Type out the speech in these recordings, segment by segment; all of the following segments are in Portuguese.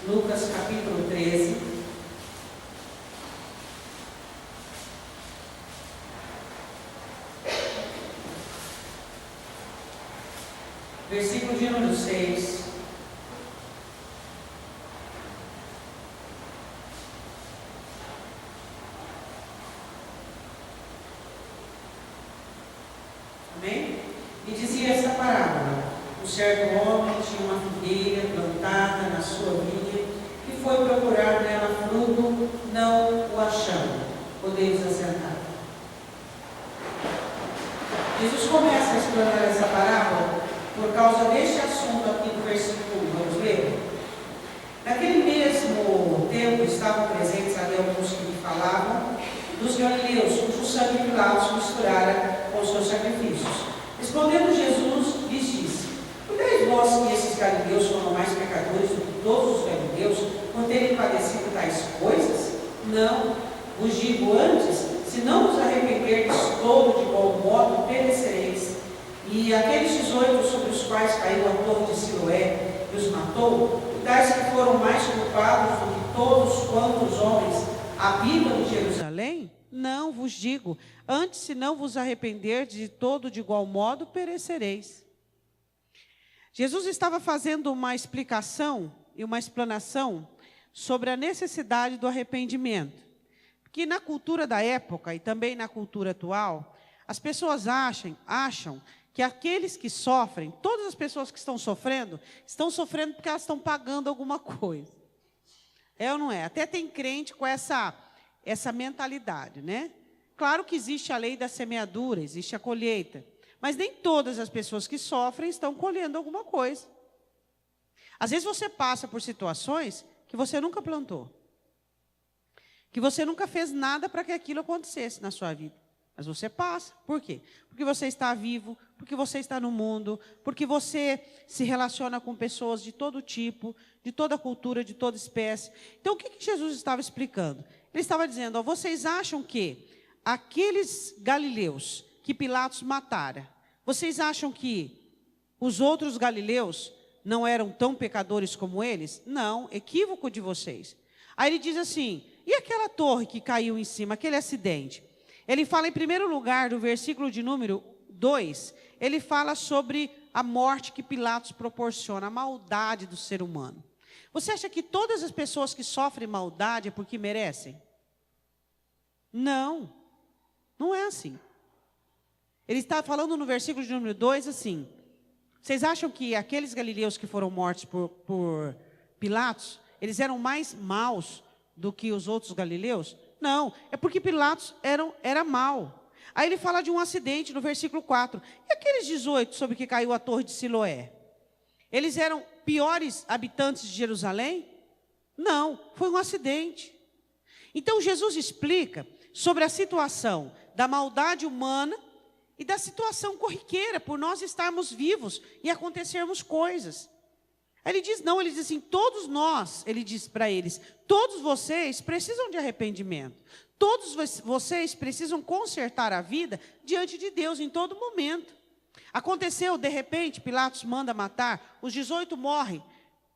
Lucas capítulo 13. Versículo de número 6. Amém? E dizia essa parábola: um certo homem tinha uma figueira plantada na sua vinha e foi procurar nela fruto, não o achando. Podemos assentar. Jesus começa a explanar essa parábola por causa deste assunto aqui do versículo 1. Vamos ler? Naquele mesmo tempo estavam presentes ali alguns que lhe falavam dos galileus, cujo sangue Pilatos misturara com os seus sacrifícios. Respondendo Jesus, lhes disse: cuidais vós que esses galileus foram mais pecadores do que todos os galileus, por terem padecido tais coisas? Não, vos digo antes, se não vos arrependerdes todo de igual modo, perecereis. E aqueles 18 sobre os quais caiu a torre de Siloé e os matou, tais que foram mais culpados do que todos quantos homens habitam em Jerusalém? Não, vos digo, antes se não vos arrependerdes de todo de igual modo, perecereis. Jesus estava fazendo uma explicação e uma explanação sobre a necessidade do arrependimento. Que na cultura da época e também na cultura atual, as pessoas acham que aqueles que sofrem, todas as pessoas que estão sofrendo porque elas estão pagando alguma coisa. É ou não é? Até tem crente com essa mentalidade, né? Claro que existe a lei da semeadura, existe a colheita, mas nem todas as pessoas que sofrem estão colhendo alguma coisa. Às vezes você passa por situações que você nunca plantou, que você nunca fez nada para que aquilo acontecesse na sua vida. Mas você passa. Por quê? Porque você está vivo, porque você está no mundo, porque você se relaciona com pessoas de todo tipo, de toda cultura, de toda espécie. Então, o que Jesus estava explicando? Ele estava dizendo: ó, vocês acham que aqueles galileus que Pilatos matara, vocês acham que os outros galileus não eram tão pecadores como eles? Não, equívoco de vocês. Aí ele diz assim: e aquela torre que caiu em cima, aquele acidente? Ele fala em primeiro lugar, no versículo de número 2, ele fala sobre a morte que Pilatos proporciona, a maldade do ser humano. Você acha que todas as pessoas que sofrem maldade é porque merecem? Não, não é assim. Ele está falando no versículo de número 2 assim: vocês acham que aqueles galileus que foram mortos por Pilatos, eles eram mais maus do que os outros galileus? Não, é porque Pilatos era mau. Aí ele fala de um acidente no versículo 4. E aqueles 18 sobre que caiu a torre de Siloé? Eles eram piores habitantes de Jerusalém? Não, foi um acidente. Então Jesus explica sobre a situação da maldade humana e da situação corriqueira, por nós estarmos vivos e acontecermos coisas. Aí ele diz, não, ele diz assim: todos nós, ele diz para eles, todos vocês precisam de arrependimento. Todos vocês precisam consertar a vida diante de Deus em todo momento. Aconteceu, de repente, Pilatos manda matar, os 18 morrem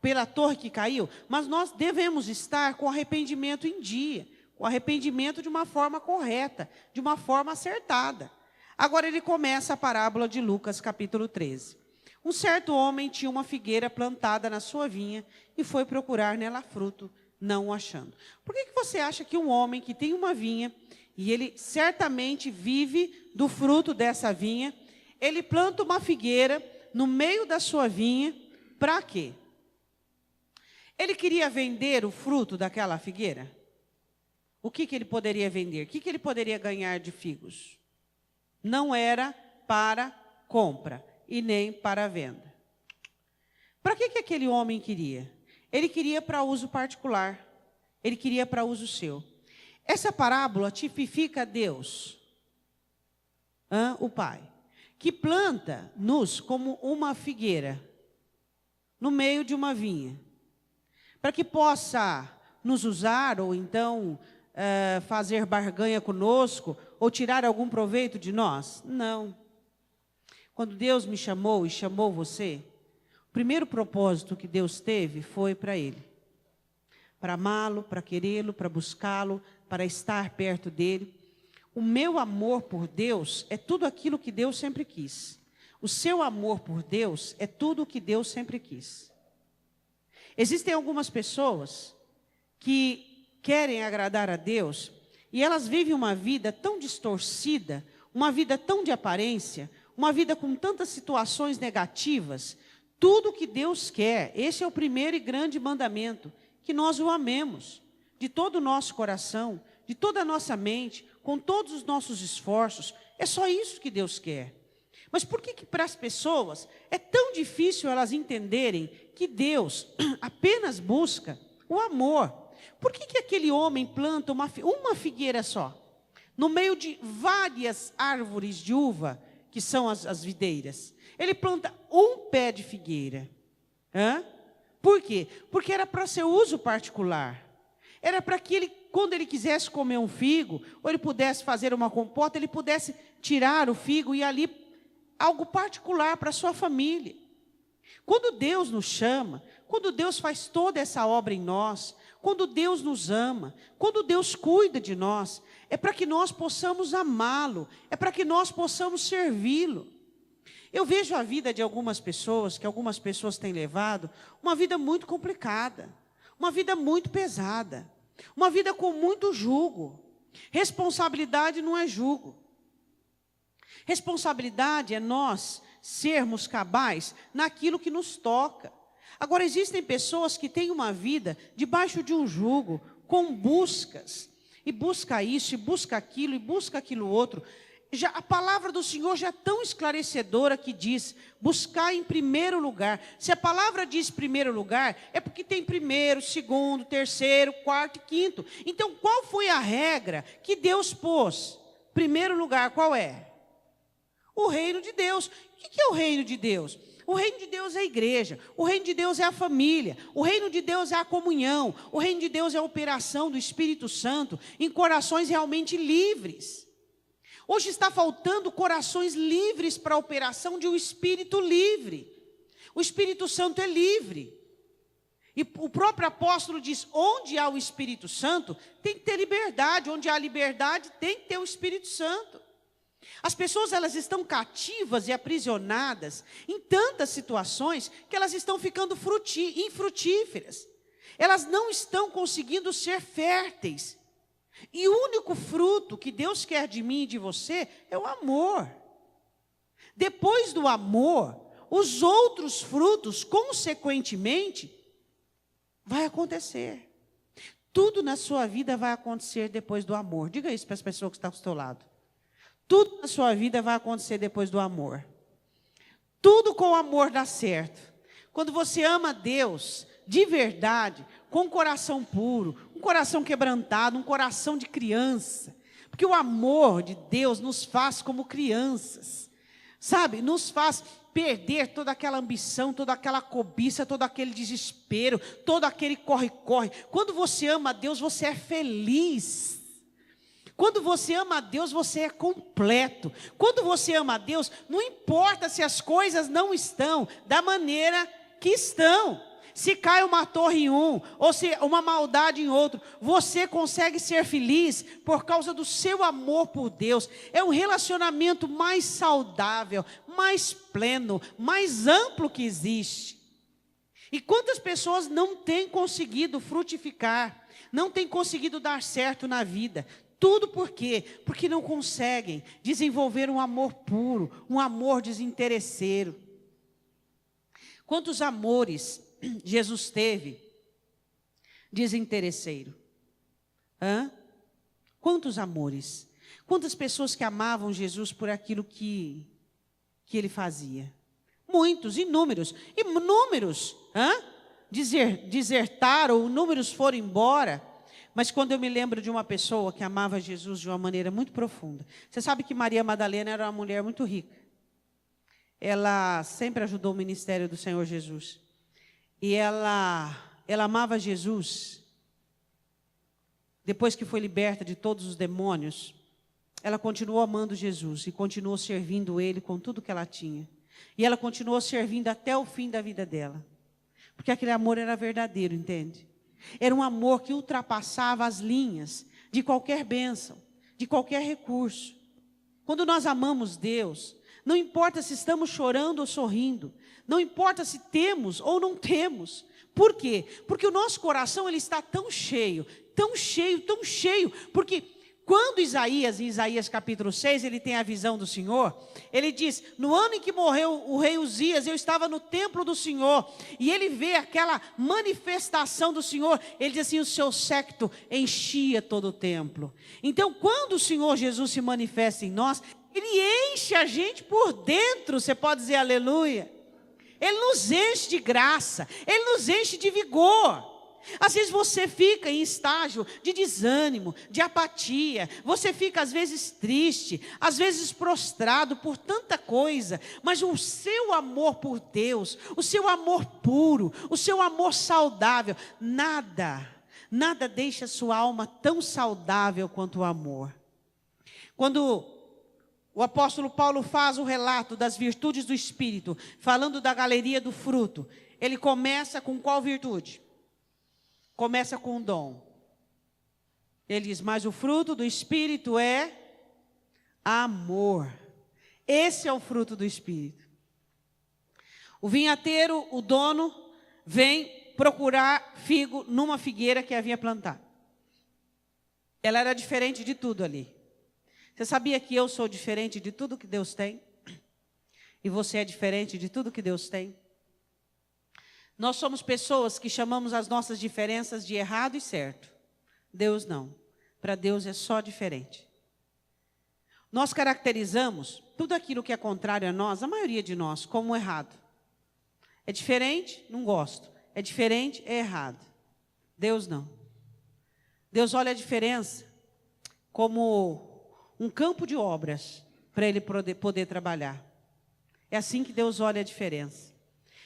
pela torre que caiu, mas nós devemos estar com arrependimento em dia, com arrependimento de uma forma correta, de uma forma acertada. Agora ele começa a parábola de Lucas capítulo 13. Um certo homem tinha uma figueira plantada na sua vinha e foi procurar nela fruto, não o achando. Por que você acha que um homem que tem uma vinha, e ele certamente vive do fruto dessa vinha, ele planta uma figueira no meio da sua vinha, para quê? Ele queria vender o fruto daquela figueira? O que ele poderia vender? O que ele poderia ganhar de figos? Não era para compra e nem para venda. Para que aquele homem queria? Ele queria para uso particular. Ele queria para uso seu. Essa parábola tipifica Deus, o Pai, que planta-nos como uma figueira no meio de uma vinha, para que possa nos usar ou então fazer barganha conosco ou tirar algum proveito de nós? Não. Quando Deus me chamou e chamou você, o primeiro propósito que Deus teve foi para Ele. para amá-lo, para querê-lo, para buscá-lo, para estar perto dele. O meu amor por Deus é tudo aquilo que Deus sempre quis. O seu amor por Deus é tudo o que Deus sempre quis. Existem algumas pessoas que querem agradar a Deus e elas vivem uma vida tão distorcida, uma vida tão de aparência, uma vida com tantas situações negativas. Tudo que Deus quer, esse é o primeiro e grande mandamento, que nós o amemos de todo o nosso coração, de toda a nossa mente, com todos os nossos esforços. É só isso que Deus quer. Mas por que para as pessoas é tão difícil elas entenderem que Deus apenas busca o amor? Por que aquele homem planta uma figueira só, no meio de várias árvores de uva, que são as videiras? Ele planta um pé de figueira. Por quê? Porque era para seu uso particular. Era para que ele, quando ele quisesse comer um figo, ou ele pudesse fazer uma compota, ele pudesse tirar o figo e ali algo particular para a sua família. Quando Deus nos chama, quando Deus faz toda essa obra em nós, quando Deus nos ama, quando Deus cuida de nós, é para que nós possamos amá-lo, é para que nós possamos servi-lo. Eu vejo a vida de algumas pessoas, que algumas pessoas têm levado, uma vida muito complicada, uma vida muito pesada, uma vida com muito jugo. Responsabilidade não é jugo. Responsabilidade é nós sermos cabais naquilo que nos toca. Agora, existem pessoas que têm uma vida debaixo de um jugo, com buscas, e busca isso, e busca aquilo, e busca aquilo outro. A palavra do Senhor já é tão esclarecedora que diz, buscar em primeiro lugar. Se a palavra diz primeiro lugar, é porque tem primeiro, segundo, terceiro, quarto e quinto. Então, qual foi a regra que Deus pôs? Primeiro lugar, qual é? O reino de Deus. O que é o reino de Deus? O reino de Deus é a igreja, o reino de Deus é a família, o reino de Deus é a comunhão, o reino de Deus é a operação do Espírito Santo em corações realmente livres. Hoje está faltando corações livres para a operação de um espírito livre. O Espírito Santo é livre. E o próprio apóstolo diz, onde há o Espírito Santo, tem que ter liberdade. Onde há liberdade, tem que ter o Espírito Santo. As pessoas, elas estão cativas e aprisionadas em tantas situações que elas estão ficando infrutíferas. Elas não estão conseguindo ser férteis. E o único fruto que Deus quer de mim e de você é o amor. Depois do amor, os outros frutos, consequentemente, vai acontecer. Tudo na sua vida vai acontecer depois do amor. Diga isso para as pessoas que estão ao seu lado. Tudo na sua vida vai acontecer depois do amor. Tudo com o amor dá certo. Quando você ama Deus de verdade, com um coração puro, um coração quebrantado, um coração de criança. Porque o amor de Deus nos faz como crianças. Sabe? Nos faz perder toda aquela ambição, toda aquela cobiça, todo aquele desespero, todo aquele corre-corre. Quando você ama a Deus, você é feliz. Quando você ama a Deus, você é completo. Quando você ama a Deus, não importa se as coisas não estão da maneira que estão. Se cai uma torre em um, ou se uma maldade em outro, você consegue ser feliz por causa do seu amor por Deus. É um relacionamento mais saudável, mais pleno, mais amplo que existe. E quantas pessoas não têm conseguido frutificar, não têm conseguido dar certo na vida? Tudo por quê? Porque não conseguem desenvolver um amor puro, um amor desinteresseiro. Quantos amores Jesus teve desinteresseiro? Quantos amores? Quantas pessoas que amavam Jesus por aquilo que ele fazia? Muitos, inúmeros. Inúmeros desertaram, inúmeros foram embora. Mas quando eu me lembro de uma pessoa que amava Jesus de uma maneira muito profunda. Você sabe que Maria Madalena era uma mulher muito rica. Ela sempre ajudou o ministério do Senhor Jesus. E ela amava Jesus. Depois que foi liberta de todos os demônios, ela continuou amando Jesus e continuou servindo Ele com tudo que ela tinha. E ela continuou servindo até o fim da vida dela. Porque aquele amor era verdadeiro, entende? Era um amor que ultrapassava as linhas de qualquer bênção, de qualquer recurso. Quando nós amamos Deus, não importa se estamos chorando ou sorrindo, não importa se temos ou não temos. Por quê? Porque o nosso coração ele está tão cheio, tão cheio, tão cheio, porque quando Isaías, em Isaías capítulo 6, ele tem a visão do Senhor, ele diz, no ano em que morreu o rei Uzias, eu estava no templo do Senhor, e ele vê aquela manifestação do Senhor, ele diz assim, o seu séquito enchia todo o templo. Então, quando o Senhor Jesus se manifesta em nós, ele enche a gente por dentro, você pode dizer aleluia. Ele nos enche de graça, ele nos enche de vigor. Às vezes você fica em estágio de desânimo, de apatia, você fica às vezes triste, às vezes prostrado por tanta coisa, mas o seu amor por Deus, o seu amor puro, o seu amor saudável, nada deixa sua alma tão saudável quanto o amor. Quando o apóstolo Paulo faz o relato das virtudes do Espírito, falando da galeria do fruto, ele começa com qual virtude? Começa com um dom. Ele diz, mas o fruto do Espírito é amor. Esse é o fruto do Espírito. O vinhateiro, o dono, vem procurar figo numa figueira que havia plantado. Ela era diferente de tudo ali. Você sabia que eu sou diferente de tudo que Deus tem? E você é diferente de tudo que Deus tem? Nós somos pessoas que chamamos as nossas diferenças de errado e certo. Deus não. Para Deus é só diferente. Nós caracterizamos tudo aquilo que é contrário a nós, a maioria de nós, como errado. É diferente? Não gosto. É diferente? É errado. Deus não. Deus olha a diferença como um campo de obras para Ele poder trabalhar. É assim que Deus olha a diferença.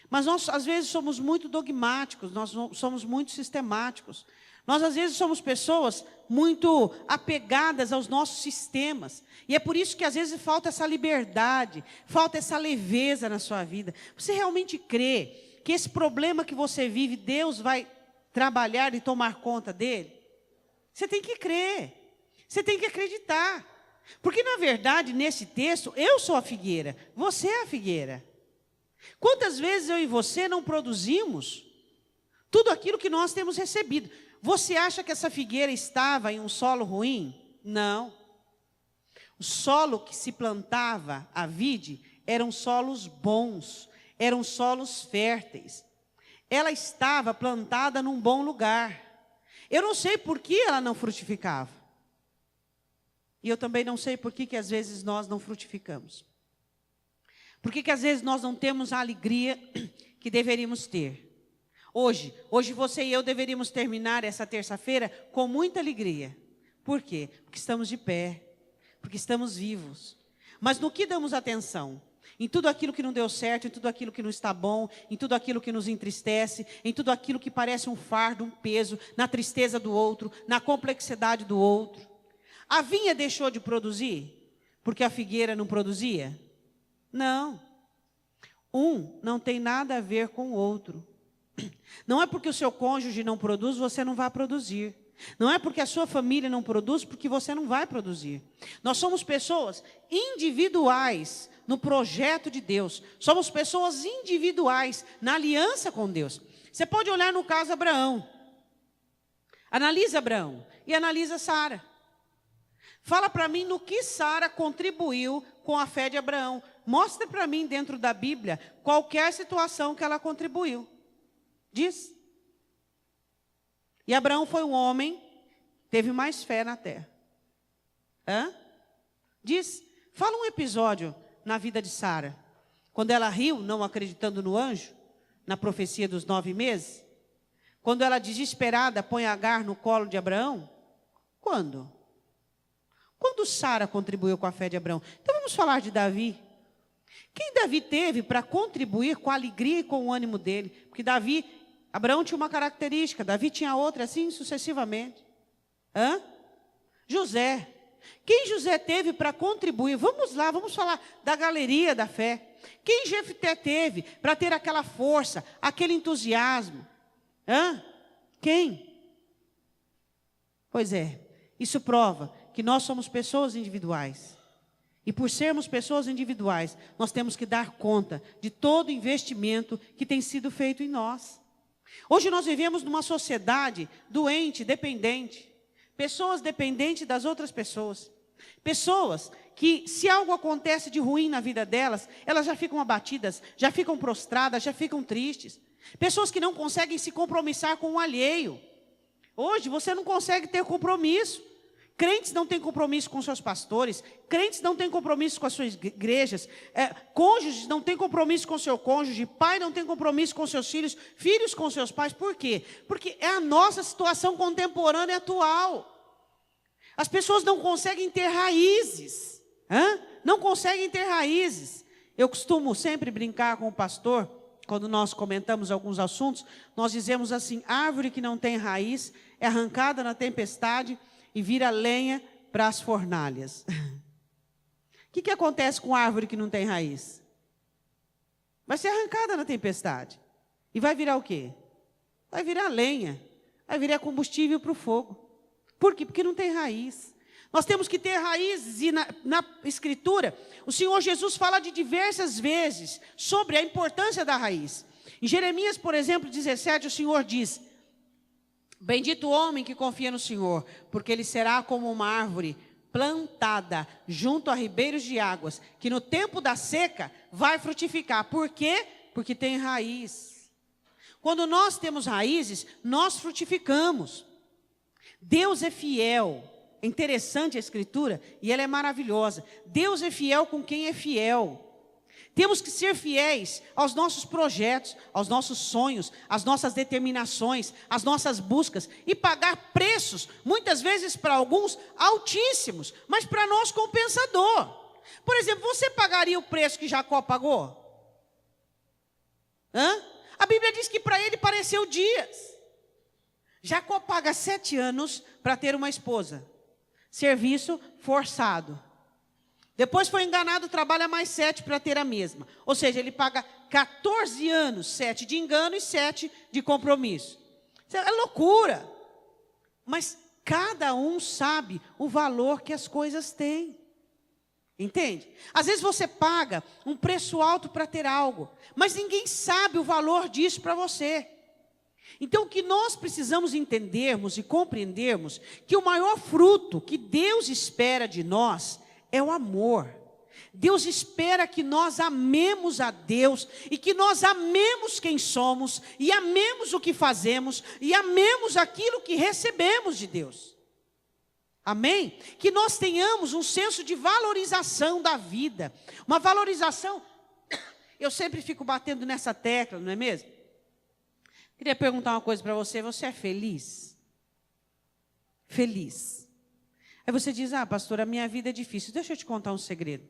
Mas nós, às vezes, somos muito dogmáticos, nós somos muito sistemáticos. Nós, às vezes, somos pessoas muito apegadas aos nossos sistemas. E é por isso que, às vezes, falta essa liberdade, falta essa leveza na sua vida. Você realmente crê que esse problema que você vive, Deus vai trabalhar e tomar conta dele? Você tem que crer, você tem que acreditar. Porque, na verdade, nesse texto, eu sou a figueira, você é a figueira. Quantas vezes eu e você não produzimos tudo aquilo que nós temos recebido? Você acha que essa figueira estava em um solo ruim? Não. O solo que se plantava a vide eram solos bons, eram solos férteis. Ela estava plantada num bom lugar. Eu não sei por que ela não frutificava. E eu também não sei por que às vezes nós não frutificamos. Por que às vezes nós não temos a alegria que deveríamos ter? Hoje você e eu deveríamos terminar essa terça-feira com muita alegria. Por quê? Porque estamos de pé, porque estamos vivos. Mas no que damos atenção? Em tudo aquilo que não deu certo, em tudo aquilo que não está bom, em tudo aquilo que nos entristece, em tudo aquilo que parece um fardo, um peso, na tristeza do outro, na complexidade do outro. A vinha deixou de produzir porque a figueira não produzia? Não. Um não tem nada a ver com o outro. Não é porque o seu cônjuge não produz, você não vai produzir. Não é porque a sua família não produz, porque você não vai produzir. Nós somos pessoas individuais no projeto de Deus. Somos pessoas individuais na aliança com Deus. Você pode olhar no caso Abraão. Analisa Abraão e analisa Sara. Fala para mim no que Sara contribuiu com a fé de Abraão. Mostra para mim dentro da Bíblia qualquer situação que ela contribuiu. Diz. E Abraão foi um homem que teve mais fé na terra. Diz. Fala um episódio na vida de Sara. Quando ela riu, não acreditando no anjo, na profecia dos 9 meses. Quando ela, desesperada, põe Agar no colo de Abraão. Quando? Quando Sara contribuiu com a fé de Abraão? Então vamos falar de Davi. Quem Davi teve para contribuir com a alegria e com o ânimo dele? Porque Abraão tinha uma característica, Davi tinha outra, assim sucessivamente. José. Quem José teve para contribuir? Vamos lá, vamos falar da galeria da fé. Quem Jefté teve para ter aquela força, aquele entusiasmo? Quem? Pois é, isso prova que nós somos pessoas individuais. E por sermos pessoas individuais, nós temos que dar conta de todo o investimento que tem sido feito em nós. Hoje nós vivemos numa sociedade doente, dependente. Pessoas dependentes das outras pessoas. Pessoas que, se algo acontece de ruim na vida delas, elas já ficam abatidas, já ficam prostradas, já ficam tristes. Pessoas que não conseguem se compromissar com o alheio. Hoje você não consegue ter compromisso. Crentes não têm compromisso com seus pastores, crentes não têm compromisso com as suas igrejas, cônjuges não têm compromisso com seu cônjuge, pai não tem compromisso com seus filhos, filhos com seus pais. Por quê? Porque é a nossa situação contemporânea atual. As pessoas não conseguem ter raízes, não conseguem ter raízes. Eu costumo sempre brincar com o pastor, quando nós comentamos alguns assuntos, nós dizemos assim: árvore que não tem raiz é arrancada na tempestade e vira lenha para as fornalhas. O que acontece com a árvore que não tem raiz? Vai ser arrancada na tempestade. E vai virar o quê? Vai virar lenha. Vai virar combustível para o fogo. Por quê? Porque não tem raiz. Nós temos que ter raízes. E na Escritura, o Senhor Jesus fala de diversas vezes sobre a importância da raiz. Em Jeremias, por exemplo, 17, o Senhor diz: bendito o homem que confia no Senhor, porque ele será como uma árvore plantada junto a ribeiros de águas, que no tempo da seca vai frutificar. Por quê? Porque tem raiz. Quando nós temos raízes, nós frutificamos. Deus é fiel. É interessante a Escritura e ela é maravilhosa. Deus é fiel com quem é fiel. Temos que ser fiéis aos nossos projetos, aos nossos sonhos, às nossas determinações, às nossas buscas e pagar preços, muitas vezes para alguns altíssimos, mas para nós compensador. Por exemplo, você pagaria o preço que Jacó pagou? A Bíblia diz que para ele pareceu dias. Jacó paga 7 anos para ter uma esposa. Serviço forçado. Depois foi enganado, trabalha mais 7 para ter a mesma. Ou seja, ele paga 14 anos, 7 de engano e 7 de compromisso. Isso é loucura. Mas cada um sabe o valor que as coisas têm. Entende? Às vezes você paga um preço alto para ter algo, mas ninguém sabe o valor disso para você. Então, o que nós precisamos entendermos e compreendermos, que o maior fruto que Deus espera de nós é o amor. Deus espera que nós amemos a Deus e que nós amemos quem somos e amemos o que fazemos e amemos aquilo que recebemos de Deus. Amém? Que nós tenhamos um senso de valorização da vida. Uma valorização, eu sempre fico batendo nessa tecla, não é mesmo? Queria perguntar uma coisa para você: você é feliz? Feliz. Aí você diz: pastor, a minha vida é difícil. Deixa eu te contar um segredo.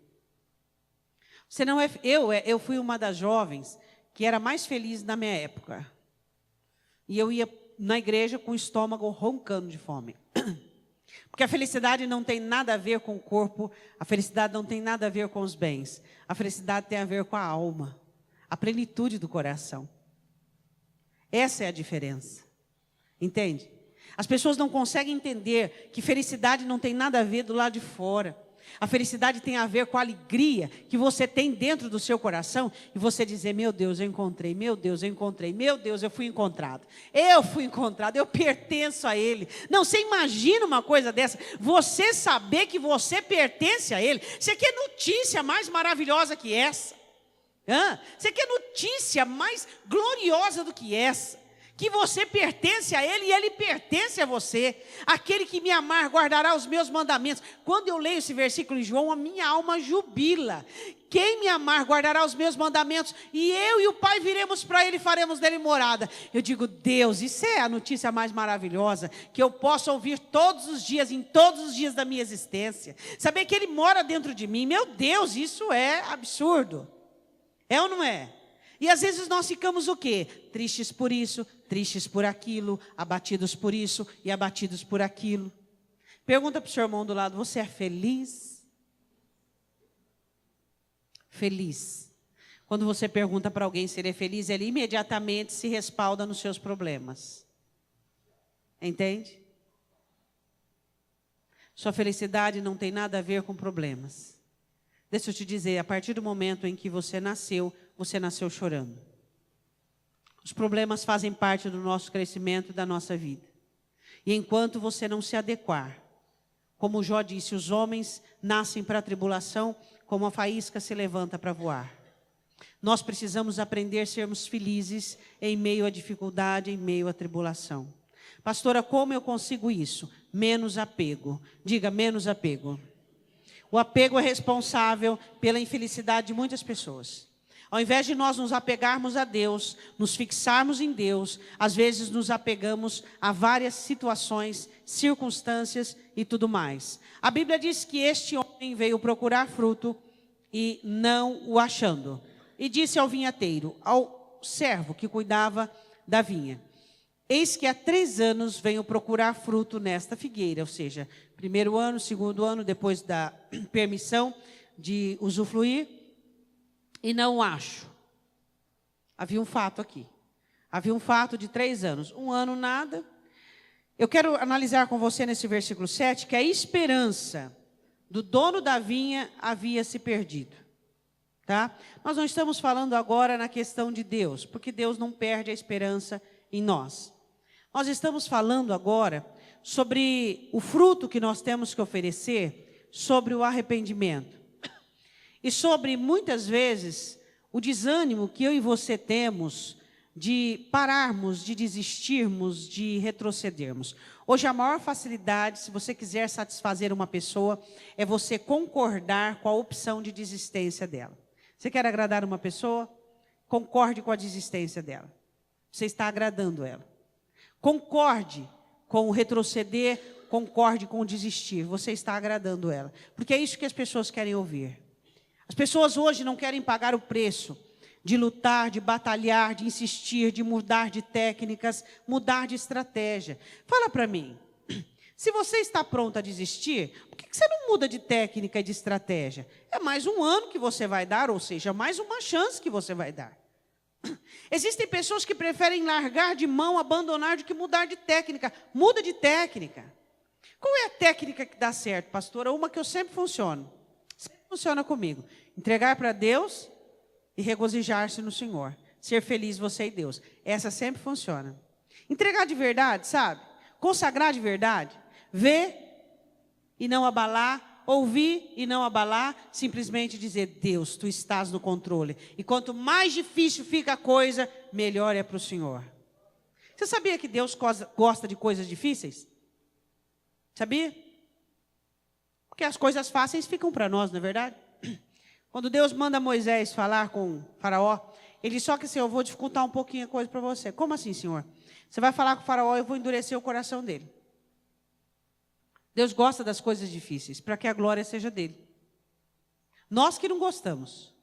Você não é, eu fui uma das jovens que era mais feliz na minha época. E eu ia na igreja com o estômago roncando de fome. Porque a felicidade não tem nada a ver com o corpo, a felicidade não tem nada a ver com os bens. A felicidade tem a ver com a alma, a plenitude do coração. Essa é a diferença. Entende? As pessoas não conseguem entender que felicidade não tem nada a ver do lado de fora. A felicidade tem a ver com a alegria que você tem dentro do seu coração e você dizer: meu Deus, eu encontrei, meu Deus, eu encontrei, meu Deus, eu fui encontrado, eu pertenço a Ele. Não, você imagina uma coisa dessa, você saber que você pertence a Ele. Você quer notícia mais maravilhosa que essa? Você quer notícia mais gloriosa do que essa? Que você pertence a Ele e Ele pertence a você. Aquele que me amar guardará os meus mandamentos. Quando eu leio esse versículo em João, a minha alma jubila. Quem me amar guardará os meus mandamentos, e eu e o Pai viremos para Ele e faremos dele morada. Eu digo: Deus, isso é a notícia mais maravilhosa que eu posso ouvir todos os dias, em todos os dias da minha existência. Saber que Ele mora dentro de mim, meu Deus, isso é absurdo. É ou não é? E às vezes nós ficamos o quê? Tristes por isso, tristes por aquilo, abatidos por isso e abatidos por aquilo. Pergunta para o seu irmão do lado: você é feliz? Feliz. Quando você pergunta para alguém se ele é feliz, ele imediatamente se respalda nos seus problemas. Entende? Sua felicidade não tem nada a ver com problemas. Deixa eu te dizer, a partir do momento em que você nasceu chorando. Os problemas fazem parte do nosso crescimento e da nossa vida. E enquanto você não se adequar, como Jó disse, os homens nascem para a tribulação, como a faísca se levanta para voar. Nós precisamos aprender a sermos felizes em meio à dificuldade, em meio à tribulação. Pastora, como eu consigo isso? Menos apego. Diga, menos apego. O apego é responsável pela infelicidade de muitas pessoas. Ao invés de nós nos apegarmos a Deus, nos fixarmos em Deus, às vezes nos apegamos a várias situações, circunstâncias e tudo mais. A Bíblia diz que este homem veio procurar fruto e não o achando. E disse ao vinhateiro, ao servo que cuidava da vinha: eis que há 3 anos venho procurar fruto nesta figueira, ou seja, primeiro ano, segundo ano, depois da permissão de usufruir, e não acho. Havia um fato aqui. Havia um fato de 3 anos. 1 ano, nada. Eu quero analisar com você nesse versículo 7, que a esperança do dono da vinha havia se perdido. Tá? Nós não estamos falando agora na questão de Deus, porque Deus não perde a esperança em nós. Nós estamos falando agora sobre o fruto que nós temos que oferecer, sobre o arrependimento. E sobre, muitas vezes, o desânimo que eu e você temos de pararmos, de desistirmos, de retrocedermos. Hoje, a maior facilidade, se você quiser satisfazer uma pessoa, é você concordar com a opção de desistência dela. Você quer agradar uma pessoa? Concorde com a desistência dela. Você está agradando ela. Concorde com o retroceder, concorde com o desistir. Você está agradando ela. Porque é isso que as pessoas querem ouvir. As pessoas hoje não querem pagar o preço de lutar, de batalhar, de insistir, de mudar de técnicas, mudar de estratégia. Fala para mim, se você está pronto a desistir, por que você não muda de técnica e de estratégia? É mais 1 ano que você vai dar, ou seja, mais uma chance que você vai dar. Existem pessoas que preferem largar de mão, abandonar, do que mudar de técnica. Muda de técnica. Qual é a técnica que dá certo, pastora? Uma que eu sempre funciono. Funciona comigo. Entregar para Deus e regozijar-se no Senhor. Ser feliz você e Deus. Essa sempre funciona. Entregar de verdade, sabe? Consagrar de verdade. Ver e não abalar. Ouvir e não abalar. Simplesmente dizer, Deus, Tu estás no controle. E quanto mais difícil fica a coisa, melhor é para o Senhor. Você sabia que Deus gosta de coisas difíceis? Sabia? Porque as coisas fáceis ficam para nós, não é verdade? Quando Deus manda Moisés falar com o faraó, ele disse, só que assim, eu vou dificultar um pouquinho a coisa para você. Como assim, Senhor? Você vai falar com o faraó e eu vou endurecer o coração dele. Deus gosta das coisas difíceis, para que a glória seja dele. Nós que não gostamos.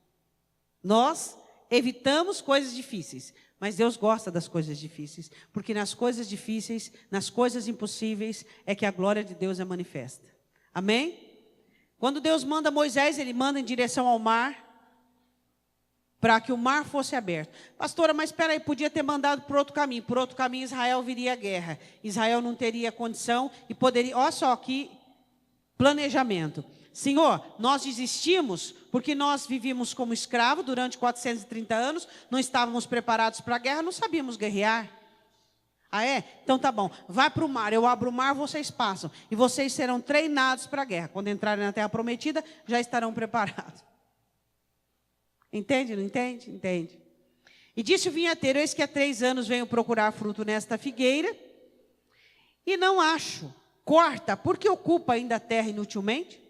Nós evitamos coisas difíceis, mas Deus gosta das coisas difíceis, porque nas coisas difíceis, nas coisas impossíveis, é que a glória de Deus é manifesta. Amém? Quando Deus manda Moisés, Ele manda em direção ao mar, para que o mar fosse aberto. Pastora, mas espera aí, podia ter mandado por outro caminho. Por outro caminho, Israel viria a guerra. Israel não teria condição e poderia... Olha só que planejamento. Senhor, nós desistimos porque nós vivíamos como escravo durante 430 anos, não estávamos preparados para a guerra, não sabíamos guerrear. Ah, é? Então tá bom. Vai para o mar, eu abro o mar, vocês passam. E vocês serão treinados para a guerra. Quando entrarem na terra prometida, já estarão preparados. Entende, não entende? Entende. E disse o vinhateiro, eis que há 3 anos venho procurar fruto nesta figueira, e não acho. Corta, porque ocupa ainda a terra inutilmente?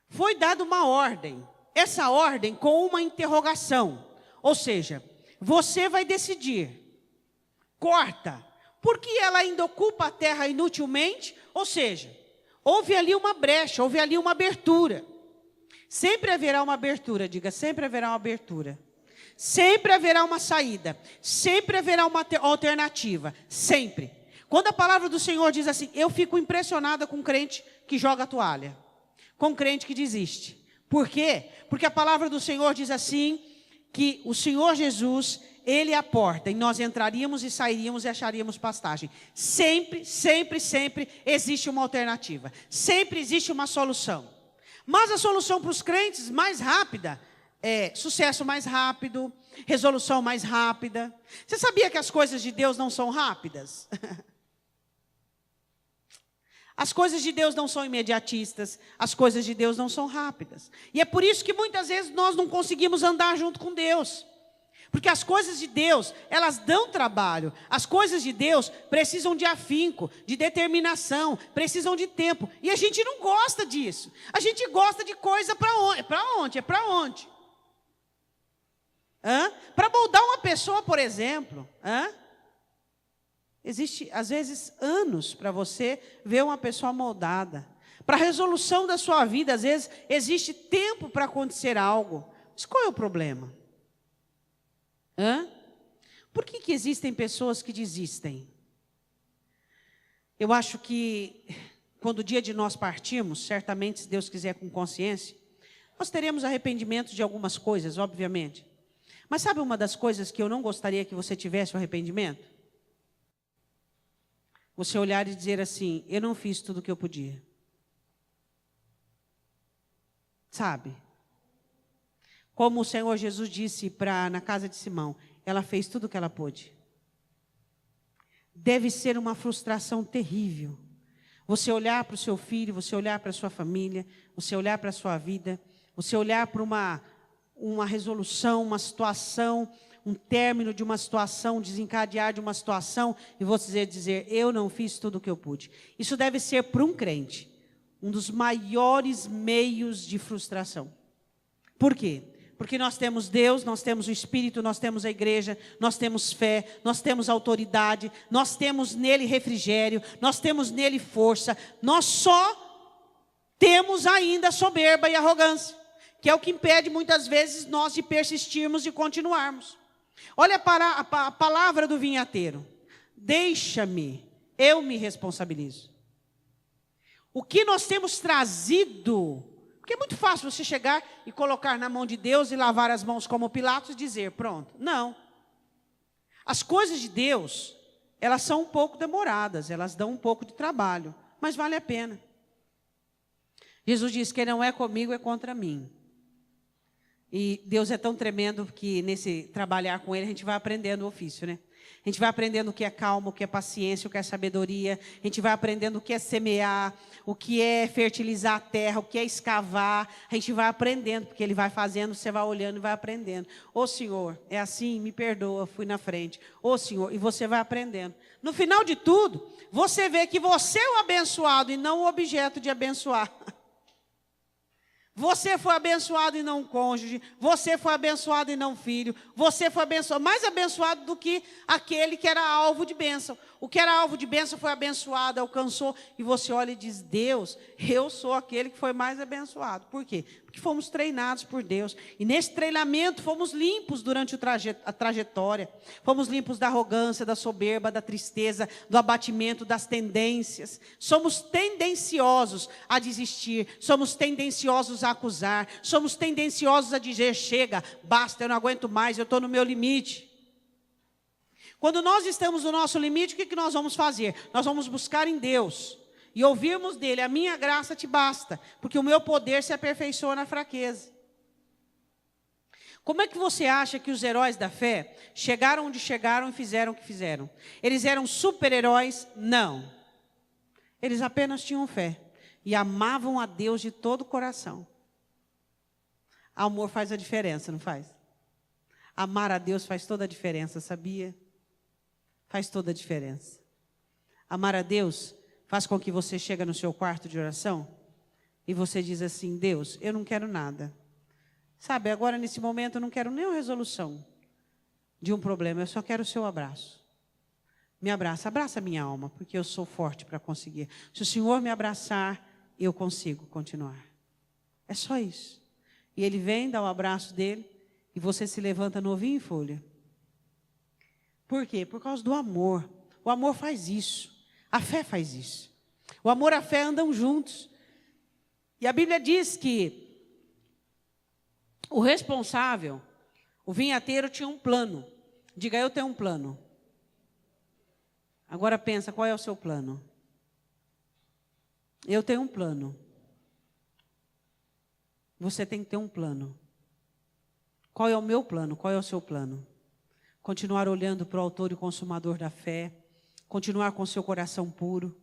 Foi dada uma ordem. Essa ordem com uma interrogação. Ou seja, você vai decidir. Corta, porque ela ainda ocupa a terra inutilmente, ou seja, houve ali uma brecha, houve ali uma abertura. Sempre haverá uma abertura, diga, sempre haverá uma abertura. Sempre haverá uma saída, sempre haverá uma alternativa, sempre. Quando a palavra do Senhor diz assim, eu fico impressionada com crente que joga a toalha, com crente que desiste. Por quê? Porque a palavra do Senhor diz assim, que o Senhor Jesus, Ele é a porta, e nós entraríamos e sairíamos e acharíamos pastagem. Sempre, sempre, sempre existe uma alternativa. Sempre existe uma solução. Mas a solução para os crentes mais rápida é sucesso mais rápido, resolução mais rápida. Você sabia que as coisas de Deus não são rápidas? As coisas de Deus não são imediatistas, as coisas de Deus não são rápidas. E é por isso que muitas vezes nós não conseguimos andar junto com Deus. Porque as coisas de Deus, elas dão trabalho. As coisas de Deus precisam de afinco, de determinação, precisam de tempo. E a gente não gosta disso. A gente gosta de coisa para onde? Para onde? É para onde? Para moldar uma pessoa, por exemplo. Existe, às vezes, anos para você ver uma pessoa moldada. Para a resolução da sua vida, às vezes, existe tempo para acontecer algo. Mas qual é o problema? Por que existem pessoas que desistem? Eu acho que, quando o dia de nós partirmos, certamente, se Deus quiser com consciência, nós teremos arrependimento de algumas coisas, obviamente. Mas sabe uma das coisas que eu não gostaria que você tivesse o arrependimento? Você olhar e dizer assim, eu não fiz tudo o que eu podia. Sabe? Como o Senhor Jesus disse na casa de Simão, ela fez tudo o que ela pôde. Deve ser uma frustração terrível. Você olhar para o seu filho, você olhar para a sua família, você olhar para a sua vida, você olhar para uma resolução, uma situação, um término de uma situação, desencadear de uma situação, e você dizer, eu não fiz tudo o que eu pude. Isso deve ser, para um crente, um dos maiores meios de frustração. Por quê? Porque nós temos Deus, nós temos o Espírito, nós temos a igreja, nós temos fé, nós temos autoridade, nós temos nele refrigério, nós temos nele força, nós só temos ainda soberba e arrogância, que é o que impede muitas vezes nós de persistirmos e continuarmos. Olha para a palavra do vinhateiro. Deixa-me, eu me responsabilizo. O que nós temos trazido, porque é muito fácil você chegar e colocar na mão de Deus e lavar as mãos como Pilatos e dizer, pronto. Não. As coisas de Deus, elas são um pouco demoradas, elas dão um pouco de trabalho, mas vale a pena. Jesus diz, quem não é comigo é contra mim. E Deus é tão tremendo que nesse trabalhar com Ele, a gente vai aprendendo o ofício, né? A gente vai aprendendo o que é calma, o que é paciência, o que é sabedoria. A gente vai aprendendo o que é semear, o que é fertilizar a terra, o que é escavar. A gente vai aprendendo, porque Ele vai fazendo, você vai olhando e vai aprendendo. Ô Senhor, é assim, me perdoa, fui na frente. Ô Senhor, e você vai aprendendo. No final de tudo, você vê que você é o abençoado e não o objeto de abençoar. Você foi abençoado e não um cônjuge, você foi abençoado e não um filho, você foi abençoado, mais abençoado do que aquele que era alvo de bênção. O que era alvo de bênção foi abençoado, alcançou, e você olha e diz, Deus, eu sou aquele que foi mais abençoado. Por quê? Porque fomos treinados por Deus, e nesse treinamento fomos limpos durante a trajetória, fomos limpos da arrogância, da soberba, da tristeza, do abatimento, das tendências. Somos tendenciosos a desistir, somos tendenciosos a acusar, somos tendenciosos a dizer, chega, basta, eu não aguento mais, eu estou no meu limite. Quando nós estamos no nosso limite, o que nós vamos fazer? Nós vamos buscar em Deus e ouvirmos dele, a minha graça te basta, porque o meu poder se aperfeiçoa na fraqueza. Como é que você acha que os heróis da fé chegaram onde chegaram e fizeram o que fizeram? Eles eram super-heróis? Não. Eles apenas tinham fé e amavam a Deus de todo o coração. Amor faz a diferença, não faz? Amar a Deus faz toda a diferença, sabia? Faz toda a diferença. Amar a Deus faz com que você chegue no seu quarto de oração e você diz assim, Deus, eu não quero nada. Sabe, agora nesse momento eu não quero nenhuma resolução de um problema, eu só quero o seu abraço. Me abraça, abraça a minha alma, porque eu sou forte para conseguir. Se o Senhor me abraçar, eu consigo continuar. É só isso. E Ele vem, dá o abraço dele e você se levanta novinho em folha. Por quê? Por causa do amor. O amor faz isso. A fé faz isso. O amor e a fé andam juntos. E a Bíblia diz que o responsável, O vinhateiro tinha um plano. Diga, eu tenho um plano. Agora pensa, qual é o seu plano? Eu tenho um plano. Você tem que ter um plano. Qual é o meu plano? Qual é o seu plano? Continuar olhando para o autor e consumador da fé. Continuar com seu coração puro.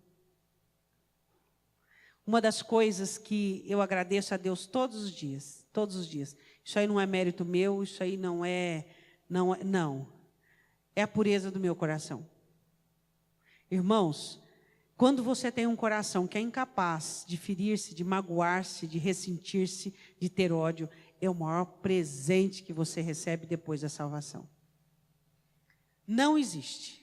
Uma das coisas que eu agradeço a Deus todos os dias. Isso aí não é mérito meu, isso aí não. É a pureza do meu coração. Irmãos, quando você tem um coração que é incapaz de ferir-se, de magoar-se, de ressentir-se, de ter ódio, é o maior presente que você recebe depois da salvação. Não existe.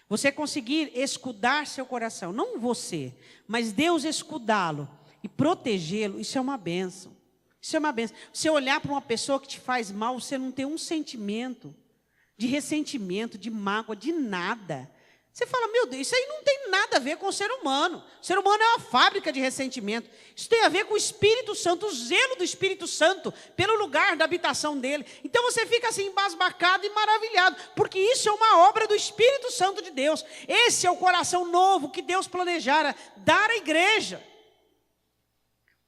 Você conseguir escudar seu coração, não você, mas Deus escudá-lo e protegê-lo, isso é uma bênção. Isso é uma bênção. Você olhar para uma pessoa que te faz mal, você não tem um sentimento de ressentimento, de mágoa, de nada. Você fala, meu Deus, isso aí não tem nada a ver com o ser humano. O ser humano é uma fábrica de ressentimento. Isso tem a ver com o Espírito Santo, o zelo do Espírito Santo pelo lugar da habitação dele. Então você fica assim embasbacado e maravilhado, porque isso é uma obra do Espírito Santo de Deus. Esse é o coração novo que Deus planejara dar à igreja.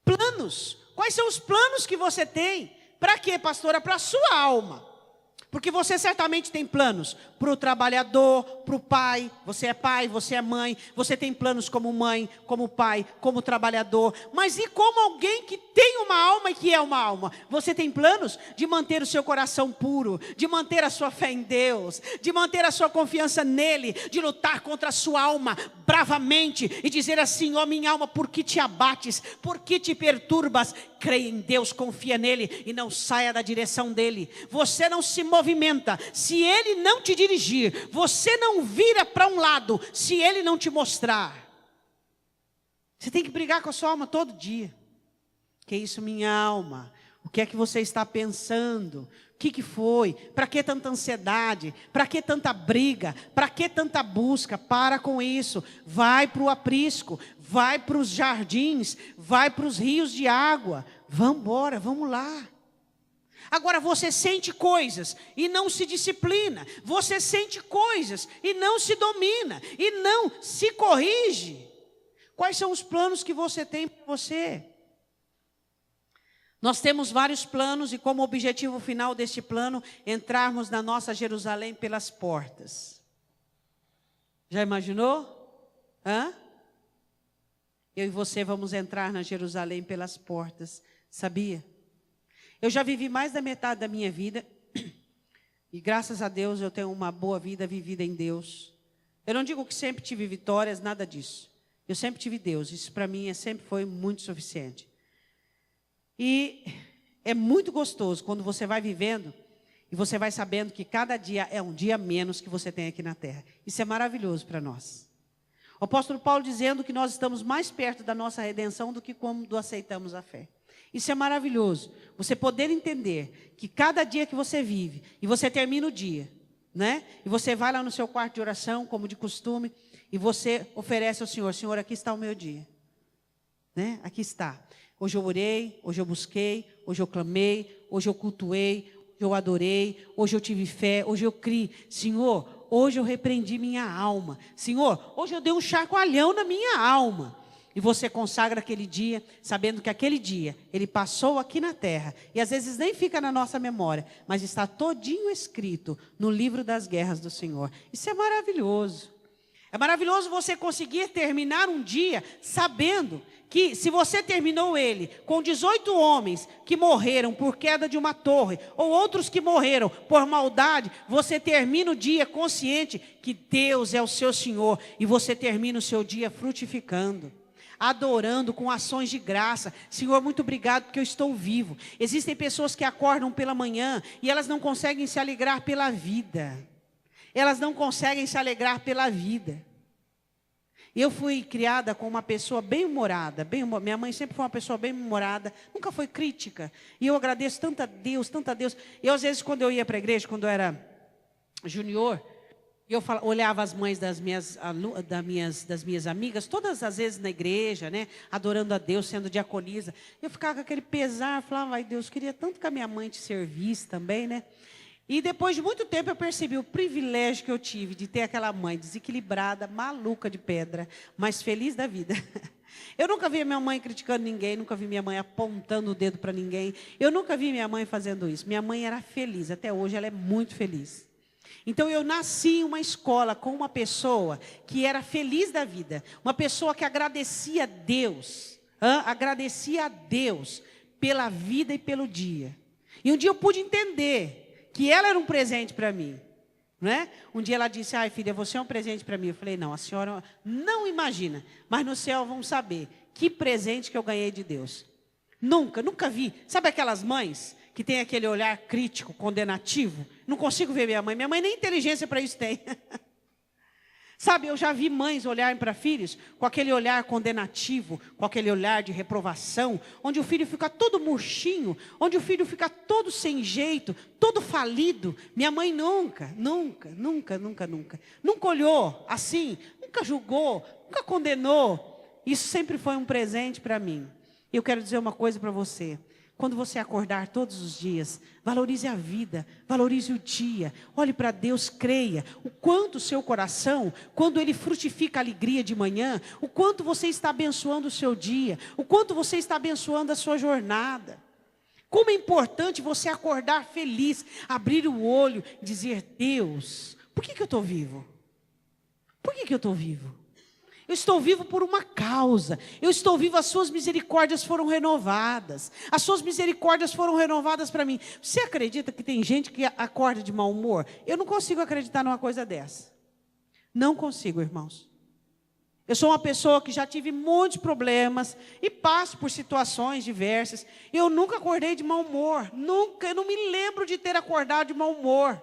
Planos. Quais são os planos que você tem? Para quê, pastora? Para a sua alma. Porque você certamente tem planos para o trabalhador, para o pai. Você é mãe. Você tem planos como mãe, como pai, como trabalhador. Mas e como alguém que tem uma alma e que é uma alma? Você tem planos de manter o seu coração puro, de manter a sua fé em Deus, de manter a sua confiança nele, de lutar contra a sua alma bravamente e dizer assim, ó minha alma, por que te abates? Por que te perturbas? Creia em Deus, confia nele e não saia da direção dele. Você não se movimenta se ele não te dirigir. Você não vira para um lado se ele não te mostrar. Você tem que brigar com a sua alma todo dia. Que isso, minha alma? O que é que você está pensando? O que foi? Para que tanta ansiedade? Para que tanta briga? Para que tanta busca? Para com isso. Vai para o aprisco. Vai para os jardins. Vai para os rios de água. Vamos embora, vamos lá. Agora você sente coisas e não se disciplina. Você sente coisas e não se domina. E não se corrige. Quais são os planos que você tem para você? Nós temos vários planos e como objetivo final deste plano, entrarmos na nossa Jerusalém pelas portas. Já imaginou? Eu e você vamos entrar na Jerusalém pelas portas, sabia? Eu já vivi mais da metade da minha vida e graças a Deus eu tenho uma boa vida vivida em Deus. Eu não digo que sempre tive vitórias, nada disso. Eu sempre tive Deus, isso para mim sempre foi muito suficiente. E é muito gostoso quando você vai vivendo e você vai sabendo que cada dia é um dia menos que você tem aqui na terra. Isso é maravilhoso para nós. O apóstolo Paulo dizendo que nós estamos mais perto da nossa redenção do que quando aceitamos a fé. Isso é maravilhoso. Você poder entender que cada dia que você vive e você termina o dia, né? E você vai lá no seu quarto de oração, como de costume, e você oferece ao Senhor, Senhor, aqui está o meu dia. Né? Aqui está. Hoje eu orei, hoje eu busquei, hoje eu clamei, hoje eu cultuei, hoje eu adorei, hoje eu tive fé, hoje eu criei. Senhor, hoje eu repreendi minha alma. Senhor, hoje eu dei um chacoalhão na minha alma. E você consagra aquele dia, sabendo que aquele dia, ele passou aqui na terra. E às vezes nem fica na nossa memória, mas está todinho escrito no livro das guerras do Senhor. Isso é maravilhoso. É maravilhoso você conseguir terminar um dia sabendo que se você terminou ele com 18 homens que morreram por queda de uma torre, ou outros que morreram por maldade, você termina o dia consciente que Deus é o seu Senhor, e você termina o seu dia frutificando, adorando com ações de graça. Senhor, muito obrigado porque eu estou vivo. Existem pessoas que acordam pela manhã e elas não conseguem se alegrar pela vida. Elas não conseguem se alegrar pela vida. Eu fui criada com uma pessoa bem-humorada. Minha mãe sempre foi uma pessoa bem-humorada, nunca foi crítica. E eu agradeço tanto a Deus, tanto a Deus. Eu, às vezes, quando eu ia para a igreja, quando eu era junior, Eu olhava as mães das minhas amigas, todas as vezes na igreja, né, adorando a Deus, sendo diaconisa. Eu ficava com aquele pesar, falava, ai Deus, queria tanto que a minha mãe te servisse também, né? E depois de muito tempo eu percebi o privilégio que eu tive de ter aquela mãe desequilibrada, maluca de pedra, mas feliz da vida. Eu nunca vi minha mãe criticando ninguém, nunca vi minha mãe apontando o dedo para ninguém. Eu nunca vi minha mãe fazendo isso. Minha mãe era feliz, até hoje ela é muito feliz. Então eu nasci em uma escola com uma pessoa que era feliz da vida, uma pessoa que agradecia a Deus pela vida e pelo dia. E um dia eu pude entender que ela era um presente para mim, né? Um dia ela disse, ai filha, você é um presente para mim. Eu falei, não, a senhora não imagina, mas no céu vão saber que presente que eu ganhei de Deus. Nunca vi. Sabe aquelas mães que tem aquele olhar crítico, condenativo? Não consigo ver minha mãe. Minha mãe nem inteligência para isso tem. Sabe, eu já vi mães olharem para filhos com aquele olhar condenativo, com aquele olhar de reprovação, onde o filho fica todo murchinho, onde o filho fica todo sem jeito, todo falido. Minha mãe nunca olhou assim, nunca julgou, nunca condenou. Isso sempre foi um presente para mim. E eu quero dizer uma coisa para você. Quando você acordar todos os dias, valorize a vida, valorize o dia, olhe para Deus, creia. O quanto o seu coração, quando ele frutifica a alegria de manhã, o quanto você está abençoando o seu dia, o quanto você está abençoando a sua jornada. Como é importante você acordar feliz, abrir o olho, dizer, Deus, por que eu estou vivo? Por que eu estou vivo? Eu estou vivo por uma causa. Eu estou vivo, as suas misericórdias foram renovadas. As suas misericórdias foram renovadas para mim. Você acredita que tem gente que acorda de mau humor? Eu não consigo acreditar numa coisa dessa. Não consigo, irmãos. Eu sou uma pessoa que já tive muitos problemas e passo por situações diversas. Eu nunca acordei de mau humor. Nunca. Eu não me lembro de ter acordado de mau humor.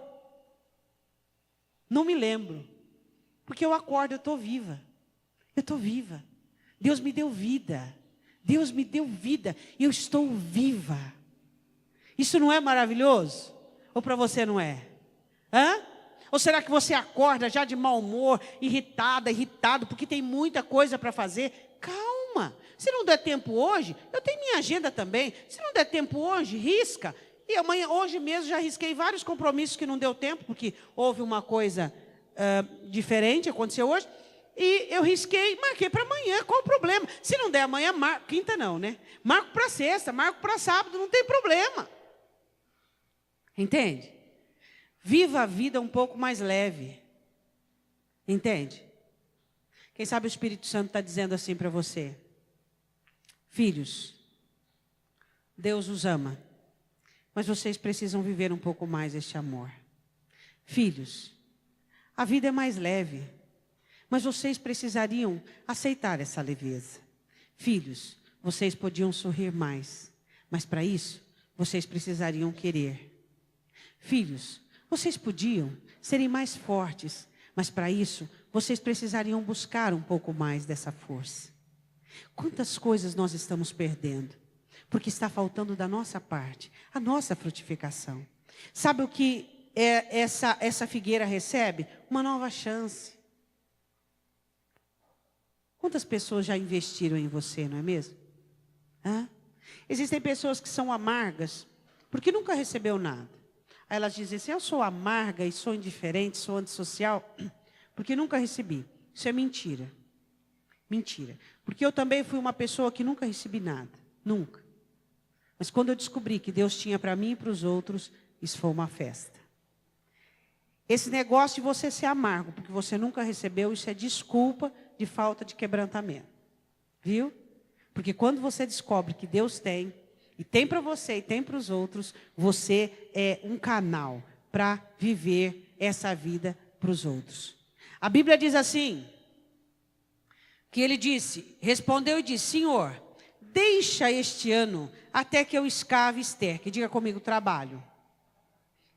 Não me lembro. Porque eu acordo, eu estou viva. Eu estou viva. Deus me deu vida. Deus me deu vida. E eu estou viva. Isso não é maravilhoso? Ou para você não é? Hã? Ou será que você acorda já de mau humor, irritado, porque tem muita coisa para fazer? Calma. Se não der tempo hoje, eu tenho minha agenda também. Se não der tempo hoje, risca. E amanhã, hoje mesmo, já risquei vários compromissos que não deu tempo, porque houve uma coisa diferente, aconteceu hoje. E eu risquei, marquei para amanhã, qual o problema? Se não der amanhã, quinta não, né? Marco para sexta, marco para sábado, não tem problema. Entende? Viva a vida um pouco mais leve. Entende? Quem sabe o Espírito Santo está dizendo assim para você. Filhos, Deus os ama, mas vocês precisam viver um pouco mais este amor. Filhos, a vida é mais leve, mas vocês precisariam aceitar essa leveza. Filhos, vocês podiam sorrir mais, mas para isso, vocês precisariam querer. Filhos, vocês podiam serem mais fortes, mas para isso, vocês precisariam buscar um pouco mais dessa força. Quantas coisas nós estamos perdendo, porque está faltando da nossa parte, a nossa frutificação. Sabe o que essa figueira recebe? Uma nova chance. Quantas pessoas já investiram em você, não é mesmo? Existem pessoas que são amargas, porque nunca recebeu nada. Aí elas dizem assim, eu sou amarga e sou indiferente, sou antissocial, porque nunca recebi. Isso é mentira. Mentira. Porque eu também fui uma pessoa que nunca recebi nada. Nunca. Mas quando eu descobri que Deus tinha para mim e para os outros, isso foi uma festa. Esse negócio de você ser amargo, porque você nunca recebeu, isso é desculpa de falta de quebrantamento. Viu? Porque quando você descobre que Deus tem, e tem para você e tem para os outros, você é um canal para viver essa vida para os outros. A Bíblia diz assim, que ele disse, respondeu e disse, Senhor, deixa este ano até que eu escave e esterque. Diga comigo, trabalho.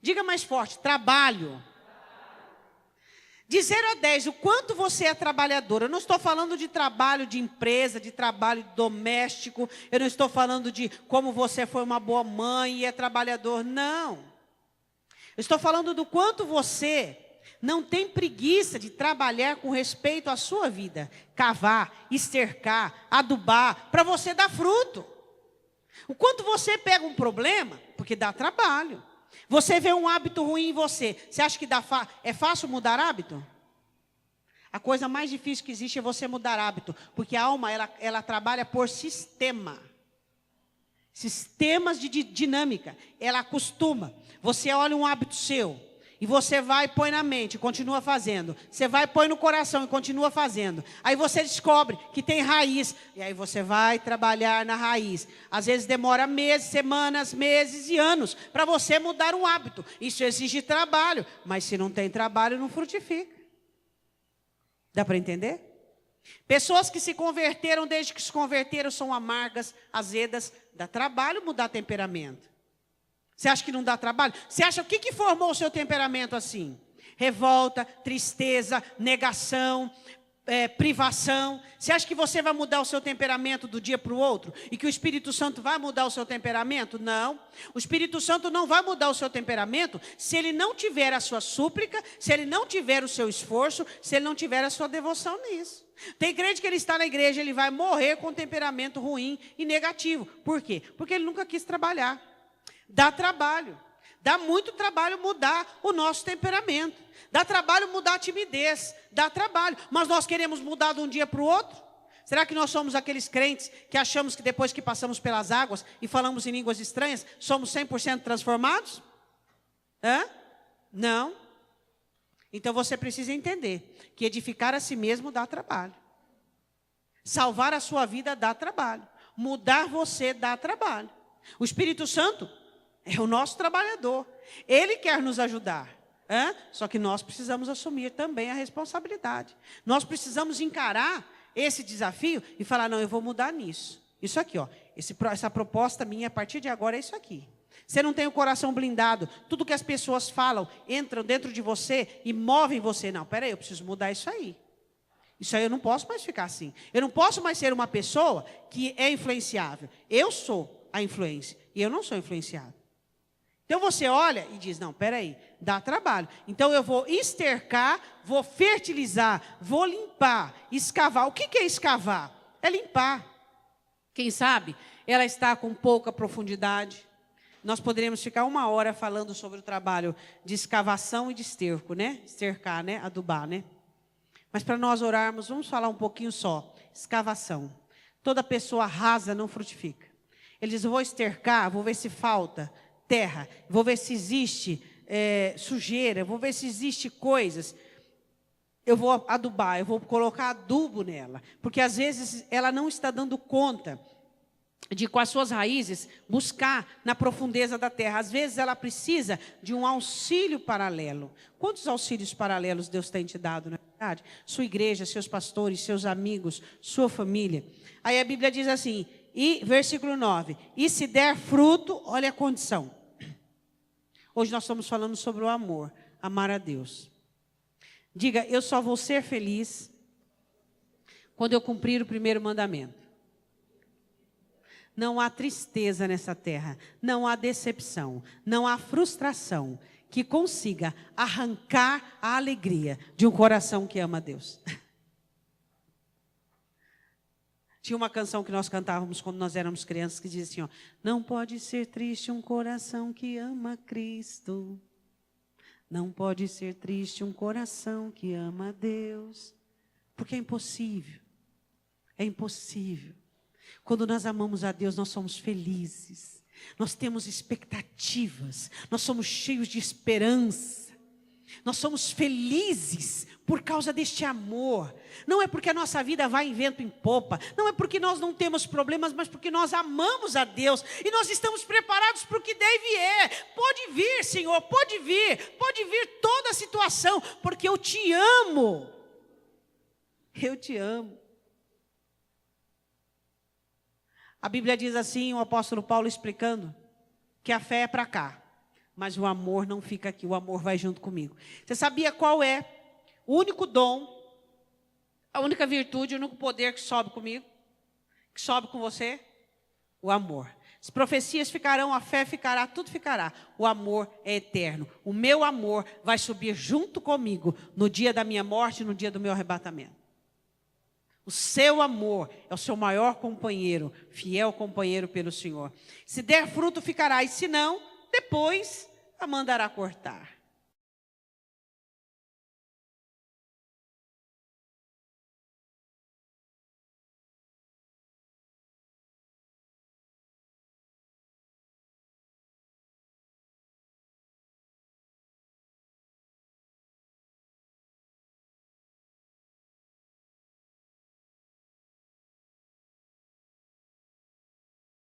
Diga mais forte, trabalho. De 0 a 10, o quanto você é trabalhador. Eu não estou falando de trabalho de empresa, de trabalho doméstico. Eu não estou falando de como você foi uma boa mãe e é trabalhador. Não. Eu estou falando do quanto você não tem preguiça de trabalhar com respeito à sua vida. Cavar, estercar, adubar, para você dar fruto. O quanto você pega um problema, porque dá trabalho. Você vê um hábito ruim em você. Você acha que é fácil mudar hábito? A coisa mais difícil que existe é você mudar hábito. Porque a alma, ela trabalha por sistema. Sistemas de dinâmica. Ela acostuma. Você olha um hábito seu. E você vai e põe na mente, continua fazendo. Você vai e põe no coração e continua fazendo. Aí você descobre que tem raiz. E aí você vai trabalhar na raiz. Às vezes demora meses, semanas, meses e anos para você mudar um hábito. Isso exige trabalho. Mas se não tem trabalho, não frutifica. Dá para entender? Pessoas que se converteram, desde que se converteram, são amargas, azedas. Dá trabalho mudar temperamento. Você acha que não dá trabalho? Você acha o que formou o seu temperamento assim? Revolta, tristeza, negação, privação. Você acha que você vai mudar o seu temperamento do dia para o outro? E que o Espírito Santo vai mudar o seu temperamento? Não. O Espírito Santo não vai mudar o seu temperamento se ele não tiver a sua súplica, se ele não tiver o seu esforço, se ele não tiver a sua devoção nisso. Tem crente que ele está na igreja, ele vai morrer com temperamento ruim e negativo. Por quê? Porque ele nunca quis trabalhar. Dá trabalho. Dá muito trabalho mudar o nosso temperamento. Dá trabalho mudar a timidez. Dá trabalho. Mas nós queremos mudar de um dia para o outro? Será que nós somos aqueles crentes que achamos que depois que passamos pelas águas e falamos em línguas estranhas, somos 100% transformados? Não. Então você precisa entender que edificar a si mesmo dá trabalho. Salvar a sua vida dá trabalho. Mudar você dá trabalho. O Espírito Santo é o nosso trabalhador. Ele quer nos ajudar. Só que nós precisamos assumir também a responsabilidade. Nós precisamos encarar esse desafio e falar, não, eu vou mudar nisso. Isso aqui, ó. Essa proposta minha a partir de agora é isso aqui. Você não tem o coração blindado. Tudo que as pessoas falam, entram dentro de você e movem você. Não, peraí, eu preciso mudar isso aí. Isso aí eu não posso mais ficar assim. Eu não posso mais ser uma pessoa que é influenciável. Eu sou a influência e eu não sou influenciado. Então você olha e diz, não, peraí, dá trabalho. Então eu vou estercar, vou fertilizar, vou limpar, escavar. O que é escavar? É limpar. Quem sabe, ela está com pouca profundidade. Nós poderíamos ficar 1 hora falando sobre o trabalho de escavação e de esterco, né? Estercar, né? Adubar, né? Mas para nós orarmos, vamos falar um pouquinho só. Escavação. Toda pessoa rasa não frutifica. Ele diz, eu vou estercar, vou ver se falta terra, vou ver se existe sujeira, vou ver se existe coisas. Eu vou adubar, eu vou colocar adubo nela. Porque às vezes ela não está dando conta de, com as suas raízes, buscar na profundeza da terra. Às vezes ela precisa de um auxílio paralelo. Quantos auxílios paralelos Deus tem te dado, na verdade? Sua igreja, seus pastores, seus amigos, sua família. Aí a Bíblia diz assim, e versículo 9, e se der fruto, olha a condição. Hoje nós estamos falando sobre o amor, amar a Deus. Diga, eu só vou ser feliz quando eu cumprir o primeiro mandamento. Não há tristeza nessa terra, não há decepção, não há frustração que consiga arrancar a alegria de um coração que ama a Deus. Tinha uma canção que nós cantávamos quando nós éramos crianças que dizia assim, ó, não pode ser triste um coração que ama Cristo. Não pode ser triste um coração que ama a Deus. Porque é impossível. É impossível. Quando nós amamos a Deus, nós somos felizes. Nós temos expectativas. Nós somos cheios de esperança. Nós somos felizes por causa deste amor. Não é porque a nossa vida vai em vento em popa. Não é porque nós não temos problemas, mas porque nós amamos a Deus. E nós estamos preparados para o que deve vir. Pode vir, Senhor, pode vir toda a situação, porque eu te amo. Eu te amo. A Bíblia diz assim, o apóstolo Paulo explicando, que a fé é para cá. Mas o amor não fica aqui, o amor vai junto comigo. Você sabia qual é o único dom, a única virtude, o único poder que sobe comigo? Que sobe com você? O amor. As profecias ficarão, a fé ficará, tudo ficará. O amor é eterno. O meu amor vai subir junto comigo no dia da minha morte, no dia do meu arrebatamento. O seu amor é o seu maior companheiro, fiel companheiro pelo Senhor. Se der fruto, ficará, e se não, depois a mandará cortar.